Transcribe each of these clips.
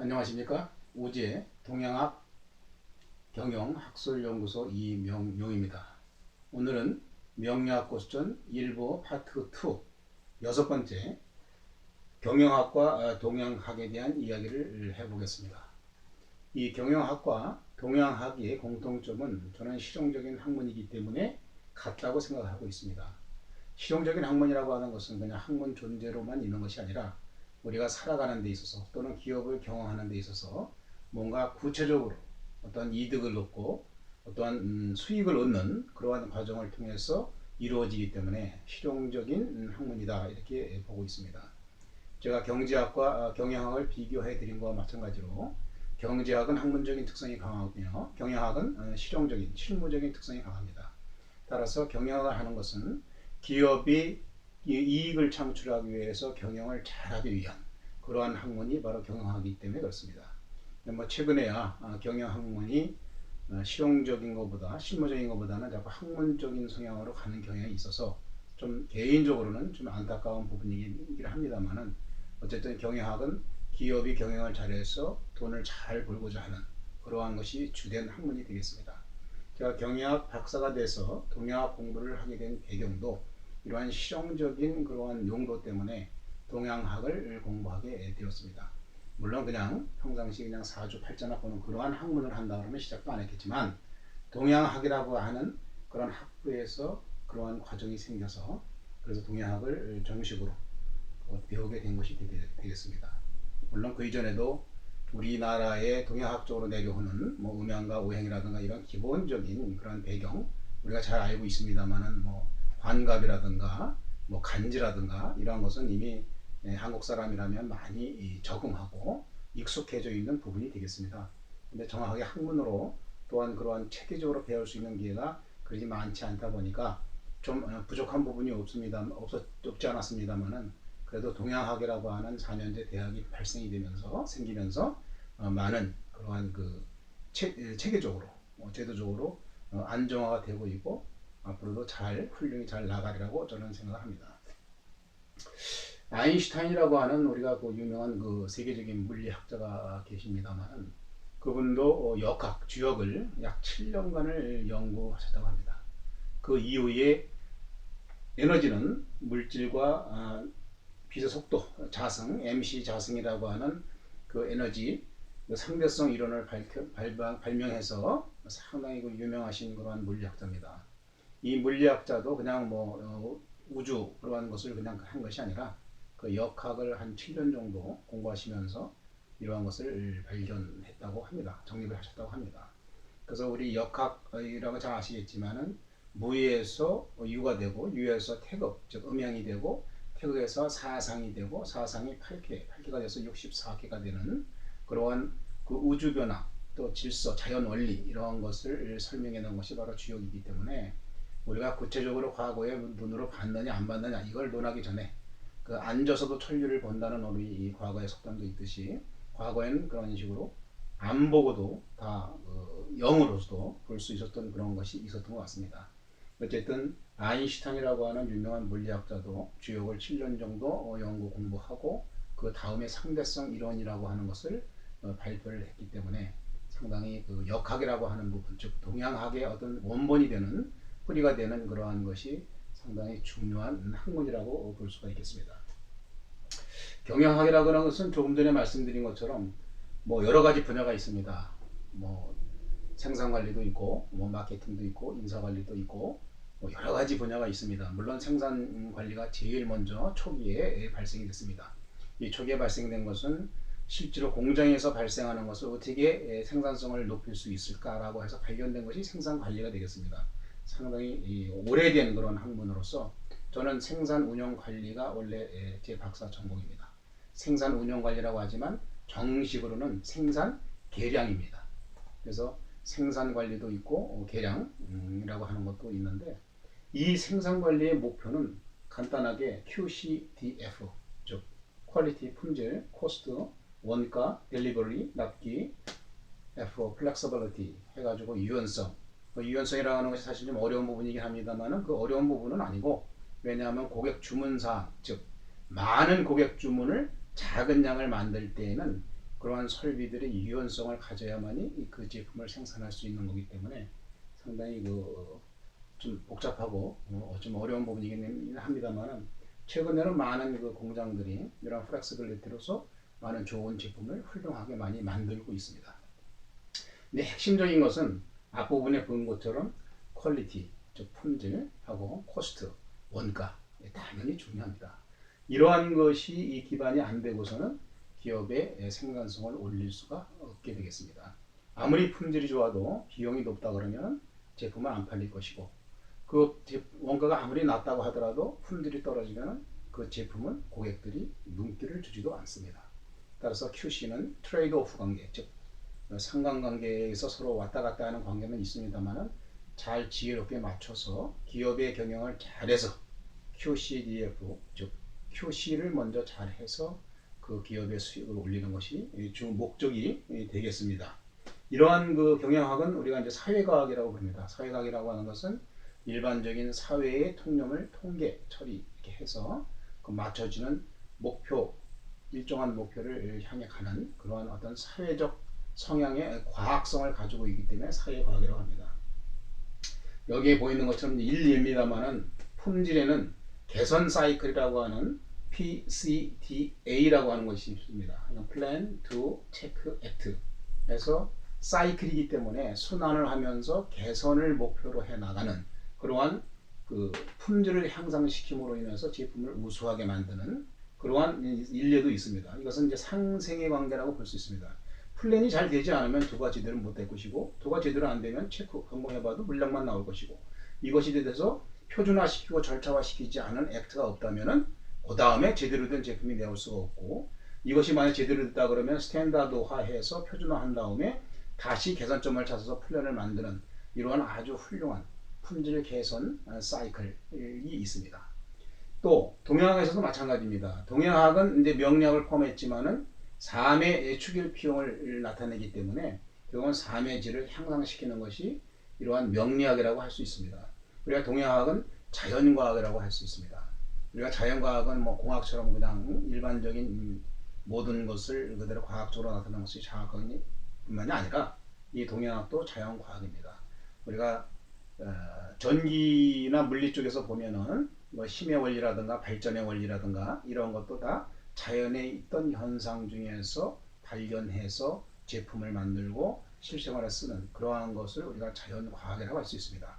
안녕하십니까? 우지의 동양학 경영학술연구소 이명용입니다. 오늘은 명리학 고수전 1부 파트 2 여섯 번째 경영학과 동양학에 대한 이야기를 해보겠습니다. 이 경영학과 동양학의 공통점은 저는 실용적인 학문이기 때문에 같다고 생각하고 있습니다. 실용적인 학문이라고 하는 것은 그냥 학문 존재로만 있는 것이 아니라 우리가 살아가는 데 있어서 또는 기업을 경영하는 데 있어서 뭔가 구체적으로 어떤 이득을 얻고 어떠한 수익을 얻는 그러한 과정을 통해서 이루어지기 때문에 실용적인 학문이다 이렇게 보고 있습니다. 제가 경제학과 경영학을 비교해 드린 것과 마찬가지로 경제학은 학문적인 특성이 강하고요. 경영학은 실용적인 실무적인 특성이 강합니다. 따라서 경영학을 하는 것은 기업이 이익을 창출하기 위해서 경영을 잘하기 위한 그러한 학문이 바로 경영학이기 때문에 그렇습니다. 최근에야 경영학문이 실용적인 것보다 실무적인 것보다는 자꾸 학문적인 성향으로 가는 경향이 있어서 좀 개인적으로는 좀 안타까운 부분이긴 합니다만은 어쨌든 경영학은 기업이 경영을 잘해서 돈을 잘 벌고자 하는 그러한 것이 주된 학문이 되겠습니다. 제가 경영학 박사가 돼서 동양학 공부를 하게 된 배경도 이러한 실용적인 그러한 용도 때문에 동양학을 공부하게 되었습니다. 물론 그냥 평상시 그냥 사주팔자나 보는 그러한 학문을 한다 그러면 시작도 안 했겠지만 동양학이라고 하는 그런 학부에서 그러한 과정이 생겨서 그래서 동양학을 정식으로 배우게 된 것이 되겠습니다. 물론 그 이전에도 우리나라의 동양학적으로 내려오는 음양과 오행이라든가 이런 기본적인 그런 배경 우리가 잘 알고 있습니다만은 환갑이라든가 간지라든가 이런 것은 이미 한국 사람이라면 많이 적응하고 익숙해져 있는 부분이 되겠습니다. 근데 정확하게 학문으로 또한 그러한 체계적으로 배울 수 있는 기회가 그렇게 많지 않다 보니까 좀 부족한 부분이 없지 않았습니다만은 그래도 동양학이라고 하는 4년제 대학이 생기면서 많은 그러한 체계적으로 제도적으로 안정화가 되고 있고 앞으로도 훌륭히 잘 나가리라고 저는 생각합니다. 아인슈타인이라고 하는 우리가 유명한 세계적인 물리학자가 계십니다만 그분도 역학, 주역을 약 7년간을 연구하셨다고 합니다. 그 이후에 에너지는 물질과 빛의 속도, 자승, MC 자승이라고 하는 그 에너지 상대성 이론을 발명해서 상당히 유명하신 그러한 물리학자입니다. 이 물리학자도 그냥 우주 그러한 것을 그냥 한 것이 아니라 그 역학을 한 7년 정도 공부하시면서 이러한 것을 발견했다고 합니다. 정립을 하셨다고 합니다. 그래서 우리 역학이라고 잘 아시겠지만은 무에서 유가 되고 유에서 태극, 즉 음양이 되고 태극에서 사상이 되고 사상이 8개가 돼서 64개가 되는 그러한 그 우주 변화 또 질서, 자연 원리 이러한 것을 설명해 놓은 것이 바로 주역이기 때문에 우리가 구체적으로 과거에 눈으로 봤느냐 안 봤느냐 이걸 논하기 전에 앉아서도 천리를 본다는 우리 과거의 속담도 있듯이 과거에는 그런 식으로 안 보고도 다 영으로서도 볼 수 있었던 그런 것이 있었던 것 같습니다. 어쨌든 아인슈타인이라고 하는 유명한 물리학자도 주역을 7년 정도 연구 공부하고 그 다음에 상대성 이론이라고 하는 것을 발표를 했기 때문에 상당히 역학이라고 하는 부분, 즉 동양학의 어떤 원본이 되는 뿌리가 되는 그러한 것이 상당히 중요한 학문이라고 볼 수가 있겠습니다. 경영학이라고 하는 것은 조금 전에 말씀드린 것처럼 여러 가지 분야가 있습니다. 생산관리도 있고 마케팅도 있고 인사관리도 있고 여러 가지 분야가 있습니다. 물론 생산관리가 제일 먼저 초기에 발생이 됐습니다. 이 초기에 발생된 것은 실제로 공장에서 발생하는 것을 어떻게 생산성을 높일 수 있을까라고 해서 발견된 것이 생산관리가 되겠습니다. 상당히 오래된 그런 학문으로서 저는 생산운영관리가 원래 제 박사 전공입니다. 생산운영관리라고 하지만 정식으로는 생산계량입니다. 그래서 생산관리도 있고 계량이라고 하는 것도 있는데 이 생산관리의 목표는 간단하게 QCDF 즉 퀄리티, 품질, 코스트, 원가, 딜리버리, 납기, F, 플렉서빌리티 해가지고 유연성 유연성이라고 하는 것이 사실 좀 어려운 부분이긴 합니다만 그 어려운 부분은 아니고 왜냐하면 고객 주문사항 즉 많은 고객 주문을 작은 양을 만들 때에는 그러한 설비들의 유연성을 가져야만이 그 제품을 생산할 수 있는 거기 때문에 상당히 좀 복잡하고 좀 어려운 부분이긴 합니다만은 최근에는 많은 그 공장들이 이런 플렉스빌리티로서 많은 좋은 제품을 훌륭하게 많이 만들고 있습니다. 근데 핵심적인 것은 앞부분에 본 것처럼 퀄리티, 즉 품질하고 코스트, 원가 당연히 중요합니다. 이러한 것이 이 기반이 안 되고서는 기업의 생산성을 올릴 수가 없게 되겠습니다. 아무리 품질이 좋아도 비용이 높다 그러면 제품은 안 팔릴 것이고 그 원가가 아무리 낮다고 하더라도 품질이 떨어지면 그 제품은 고객들이 눈길을 주지도 않습니다. 따라서 QC는 트레이드 오프 관계, 즉 상관관계에서 서로 왔다 갔다 하는 관계는 있습니다만은 잘 지혜롭게 맞춰서 기업의 경영을 잘해서 QCDF, 즉 QC를 먼저 잘해서 그 기업의 수익을 올리는 것이 주 목적이 되겠습니다. 이러한 그 경영학은 우리가 이제 사회과학이라고 부릅니다. 사회과학이라고 하는 것은 일반적인 사회의 통념을 통계, 처리 이렇게 해서 그 맞춰지는 목표, 일정한 목표를 향해 가는 그러한 어떤 사회적 성향의 과학성을 가지고 있기 때문에 사회과학이라고 합니다. 여기에 보이는 것처럼 일례입니다만은 품질에는 개선 사이클이라고 하는 PCDA라고 하는 것이 있습니다. Plan, Do, Check, Act. 그래서 사이클이기 때문에 순환을 하면서 개선을 목표로 해 나가는 그러한 그 품질을 향상시킴으로 인해서 제품을 우수하게 만드는 그러한 일례도 있습니다. 이것은 이제 상생의 관계라고 볼 수 있습니다. 플랜이 잘 되지 않으면 도가 제대로 못 될 것이고 도가 제대로 안 되면 체크 한번 해봐도 물량만 나올 것이고 이것이 돼서 표준화시키고 절차화시키지 않은 액트가 없다면은 그 다음에 제대로 된 제품이 나올 수가 없고 이것이 만약 제대로 됐다 그러면 스탠다드화해서 표준화한 다음에 다시 개선점을 찾아서 플랜을 만드는 이러한 아주 훌륭한 품질 개선 사이클이 있습니다. 또 동양학에서도 마찬가지입니다. 동양학은 이제 명리학을 포함했지만은 삶의 추길 비용을 나타내기 때문에 결국은 삶의 질을 향상시키는 것이 이러한 명리학이라고 할 수 있습니다. 우리가 동양학은 자연과학이라고 할 수 있습니다. 우리가 자연과학은 뭐 공학처럼 그냥 일반적인 모든 것을 그대로 과학적으로 나타내는 것이 자연과학이 뿐만이 아니라 이 동양학도 자연과학입니다. 우리가 전기나 물리 쪽에서 보면은 뭐 힘의 원리라든가 발전의 원리라든가 이런 것도 다 자연에 있던 현상 중에서 발견해서 제품을 만들고 실생활에 쓰는 그러한 것을 우리가 자연과학이라고 할 수 있습니다.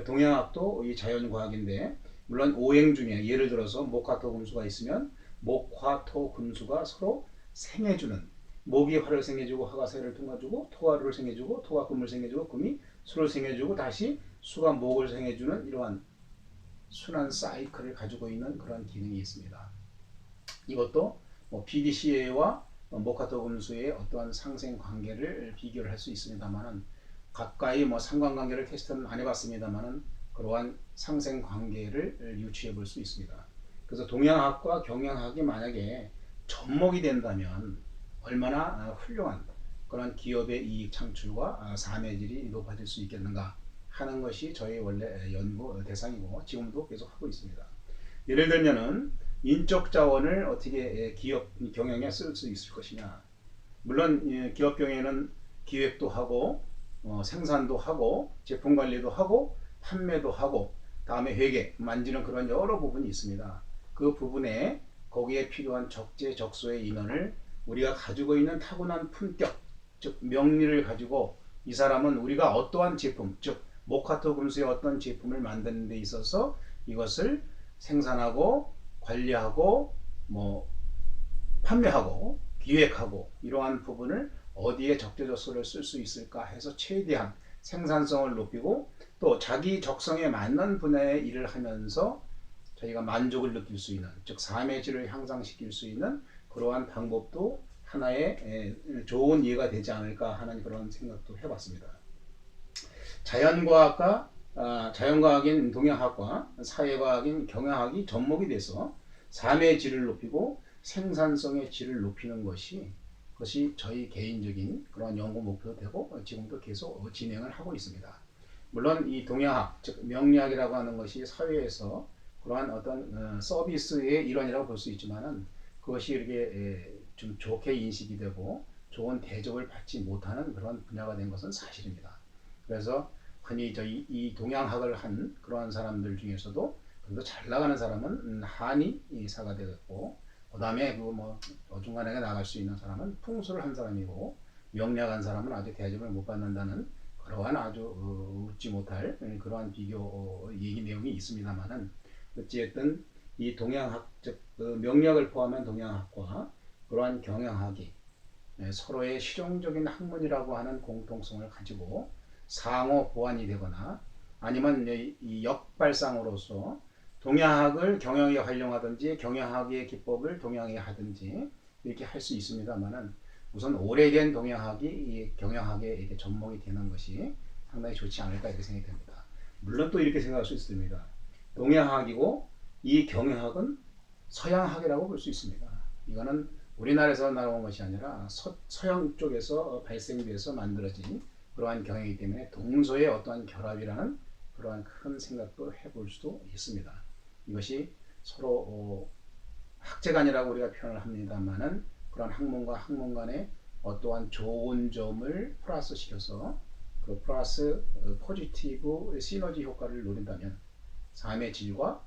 동양학도 이 자연과학인데 물론 오행 중에 예를 들어서 목화토 금수가 있으면 목화토 금수가 서로 생해주는 목이 화를 생해주고 화가 새를 통해주고 토가 를 생해주고 토가 금을 생해주고 금이 수를 생해주고 다시 수가 목을 생해주는 이러한 순환 사이클을 가지고 있는 그런 기능이 있습니다. 이것도 뭐 PDCA와 목화토 금수의 어떠한 상생 관계를 비교를 할 수 있습니다만은 가까이 뭐 상관관계를 테스트는 안 해봤습니다만은 그러한 상생 관계를 유추해 볼 수 있습니다. 그래서 동양학과 경영학이 만약에 접목이 된다면 얼마나 훌륭한 그런 기업의 이익 창출과 삶의 질이 높아질 수 있겠는가 하는 것이 저희 원래 연구 대상이고 지금도 계속 하고 있습니다. 예를 들면은 인적 자원을 어떻게 기업 경영에 쓸 수 있을 것이냐. 물론 기업 경영에는 기획도 하고 생산도 하고 제품 관리도 하고 판매도 하고 다음에 회계 만지는 그런 여러 부분이 있습니다. 그 부분에 거기에 필요한 적재적소의 인원을 우리가 가지고 있는 타고난 품격 즉 명리를 가지고 이 사람은 우리가 어떠한 제품 즉 목화토 금수의 어떤 제품을 만드는 데 있어서 이것을 생산하고 관리하고 뭐 판매하고 기획하고 이러한 부분을 어디에 적재적소를 쓸 수 있을까 해서 최대한 생산성을 높이고 또 자기 적성에 맞는 분야의 일을 하면서 저희가 만족을 느낄 수 있는 즉 삶의 질을 향상시킬 수 있는 그러한 방법도 하나의 좋은 예가 되지 않을까 하는 그런 생각도 해봤습니다. 자연과학과 자연과학인 동양학과 사회과학인 경영학이 접목이 돼서 삶의 질을 높이고 생산성의 질을 높이는 그것이 저희 개인적인 그런 연구 목표가 되고 지금도 계속 진행을 하고 있습니다. 물론 이 동양학 즉 명리학이라고 하는 것이 사회에서 그러한 어떤 서비스의 일환이라고 볼 수 있지만은 그것이 이렇게 좀 좋게 인식이 되고 좋은 대접을 받지 못하는 그런 분야가 된 것은 사실입니다. 그래서 흔히 저희 이 동양학을 한 그러한 사람들 중에서도 그래도 잘 나가는 사람은 한의사가 되었고, 그 다음에 그 뭐 어중간하게 나갈 수 있는 사람은 풍수를 한 사람이고, 명리학한 사람은 아주 대접을 못 받는다는 그러한 아주 웃지 못할 그러한 비교 얘기 내용이 있습니다만은, 어찌됐든 이 동양학 즉 명리학을 포함한 동양학과 그러한 경영학이 서로의 실용적인 학문이라고 하는 공통성을 가지고 상호 보완이 되거나 아니면 이 역발상으로서 동양학을 경영에 활용하든지 경영학의 기법을 동양에 하든지 이렇게 할 수 있습니다만은, 우선 오래된 동양학이 이 경영학에 이렇게 접목이 되는 것이 상당히 좋지 않을까 이렇게 생각이 됩니다. 물론 또 이렇게 생각할 수 있습니다. 동양학이고 이 경영학은 서양학이라고 볼 수 있습니다. 이거는 우리나라에서 나온 것이 아니라 서양 쪽에서 발생돼서 만들어진 그러한 경영이기 때문에 동서의 어떠한 결합이라는 그러한 큰 생각도 해볼 수도 있습니다. 이것이 서로 학제간이라고 우리가 표현을 합니다만은, 그런 학문과 학문 간의 어떠한 좋은 점을 플러스 시켜서 그 플러스 포지티브 시너지 효과를 노린다면 삶의 질과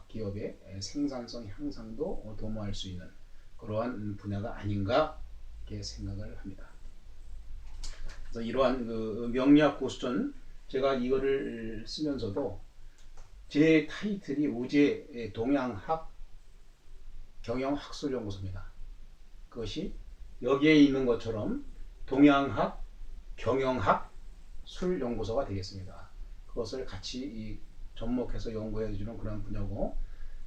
기업의 생산성 향상도 도모할 수 있는 그러한 분야가 아닌가 이렇게 생각을 합니다. 그래서 이러한 그 명리학 고수전, 제가 이거를 쓰면서도 제 타이틀이 우제 동양학 경영학술연구소입니다. 그것이 여기에 있는 것처럼 동양학 경영학 술연구소가 되겠습니다. 그것을 같이 접목해서 연구해 주는 그런 분야고,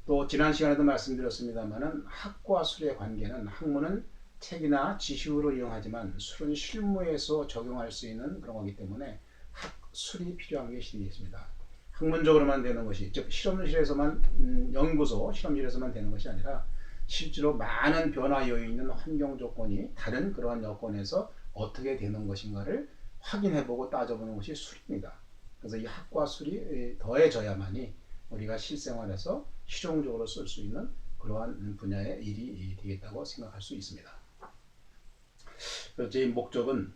또 지난 시간에도 말씀드렸습니다만은 학과 술의 관계는 학문은 책이나 지식으로 이용하지만 술은 실무에서 적용할 수 있는 그런 거기 때문에 학술이 필요한 게 되겠습니다. 학문적으로만 되는 것이, 즉 실험실에서만 연구소 실험실에서만 되는 것이 아니라 실제로 많은 변화 요인이 있는 환경 조건이 다른 그러한 여건에서 어떻게 되는 것인가를 확인해보고 따져보는 것이 술입니다. 그래서 이 학과 술이 더해져야만이 우리가 실생활에서 실용적으로 쓸 수 있는 그러한 분야의 일이 되겠다고 생각할 수 있습니다. 제 목적은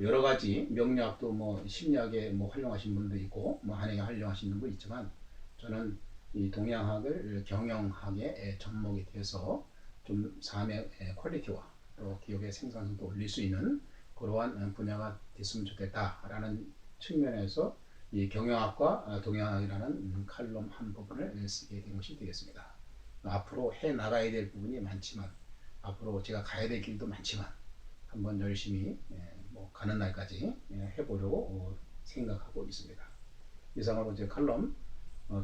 여러 가지 명리학도 뭐 심리학에 뭐 활용하신 분도 있고 뭐 한의에 활용하신 분도 있지만, 저는 이 동양학을 경영학에 접목이 돼서 좀 삶의 퀄리티와 또 기업의 생산성도 올릴 수 있는 그러한 분야가 됐으면 좋겠다라는 측면에서 이 경영학과 동양학이라는 칼럼 한 부분을 쓰게 된 것이 되겠습니다. 앞으로 해 나가야 될 부분이 많지만, 앞으로 제가 가야 될 길도 많지만, 한번 열심히 뭐 가는 날까지 해보려고 생각하고 있습니다. 이상으로 제 칼럼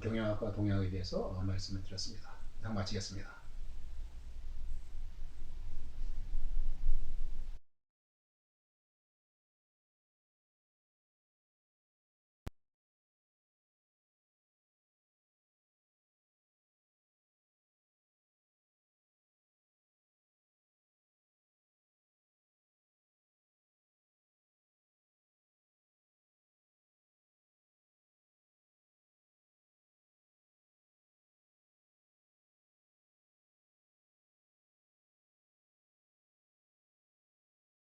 경영학과 동양학에 대해서 말씀을 드렸습니다. 이상 마치겠습니다.